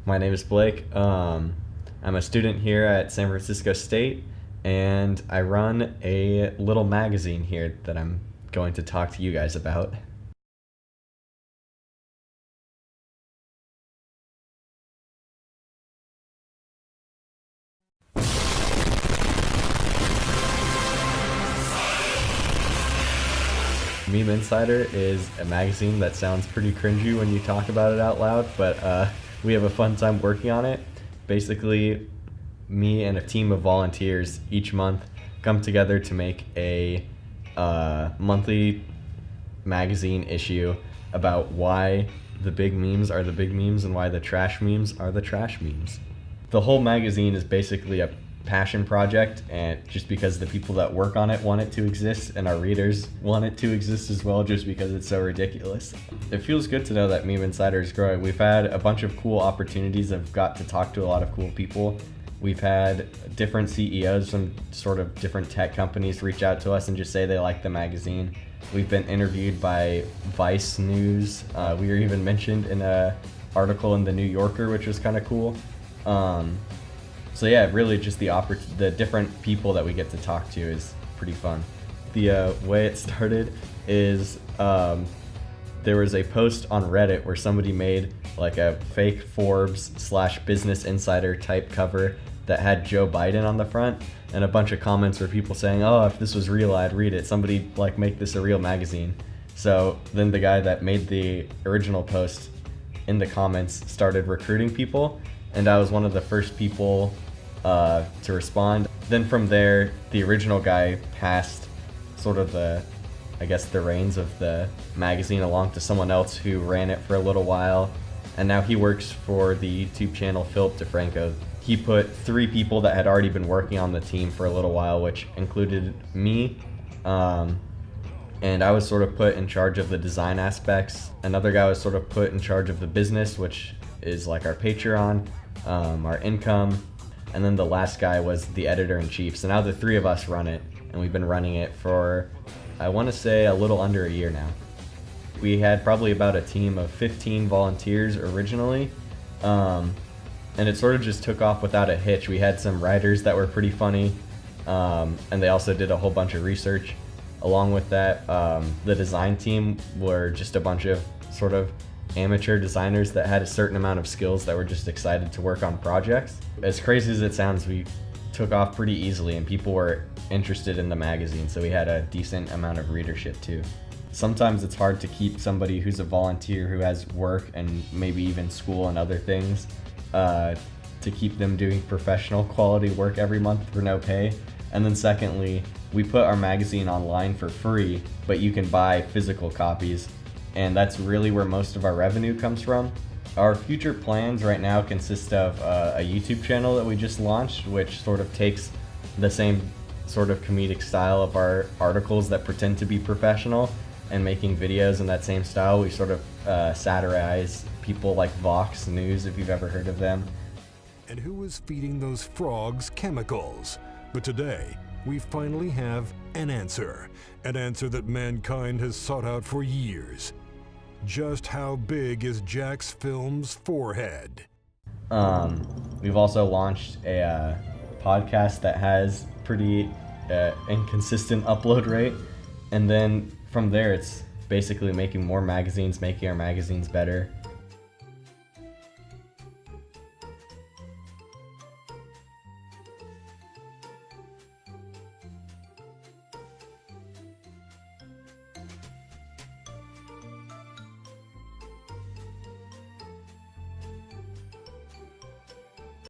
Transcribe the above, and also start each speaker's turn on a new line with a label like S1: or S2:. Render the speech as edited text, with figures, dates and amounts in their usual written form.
S1: My name is Blake. I'm a student here at San Francisco State, and I run a little magazine here that I'm going to talk to you guys about. Meme Insider is a magazine that sounds pretty cringy when you talk about it out loud, but we have a fun time working on it. Basically, me and a team of volunteers each month come together to make a monthly magazine issue about why the big memes are the big memes and why the trash memes are the trash memes. The whole magazine is basically a passion project, and just because the people that work on it want it to exist and our readers want it to exist as well, just because it's so ridiculous. It feels good to know that Meme Insider is growing. We've had a bunch of cool opportunities. I've got to talk to a lot of cool people. We've had different CEOs from sort of different tech companies reach out to us and just say they like the magazine. We've been interviewed by Vice News. We were even mentioned in an article in the New Yorker, which was kind of cool. So yeah, really just the different people that we get to talk to is pretty fun. The way it started is there was a post on Reddit where somebody made like a fake Forbes/Business Insider type cover that had Joe Biden on the front, and a bunch of comments were people saying, "Oh, if this was real, I'd read it. Somebody like make this a real magazine." So then the guy that made the original post in the comments started recruiting people, and I was one of the first people to respond. Then from there, the original guy passed sort of the reins of the magazine along to someone else who ran it for a little while, and now he works for the YouTube channel Philip DeFranco. He put 3 people that had already been working on the team for a little while, which included me, and I was sort of put in charge of the design aspects. Another guy was sort of put in charge of the business, which is like our Patreon, our income, and then the last guy was the editor-in-chief. So now the 3 of us run it, and we've been running it for, I want to say, a little under a year now. We had probably about a team of 15 volunteers originally, and it sort of just took off without a hitch. We had some writers that were pretty funny, and they also did a whole bunch of research. Along with that, the design team were just a bunch of sort of amateur designers that had a certain amount of skills that were just excited to work on projects. As crazy as it sounds, we took off pretty easily and people were interested in the magazine, so we had a decent amount of readership too. Sometimes it's hard to keep somebody who's a volunteer who has work and maybe even school and other things, to keep them doing professional quality work every month for no pay. And then secondly, we put our magazine online for free, but you can buy physical copies, and that's really where most of our revenue comes from. Our future plans right now consist of a YouTube channel that we just launched, which sort of takes the same sort of comedic style of our articles that pretend to be professional, and making videos in that same style. We sort of satirize people like Vox News, if you've ever heard of them.
S2: And who was feeding those frogs chemicals? But today, we finally have an answer that mankind has sought out for years. Just how big is Jack's film's forehead?
S1: We've also launched a podcast that has pretty inconsistent upload rate, and then from there it's basically making more magazines, making our magazines better.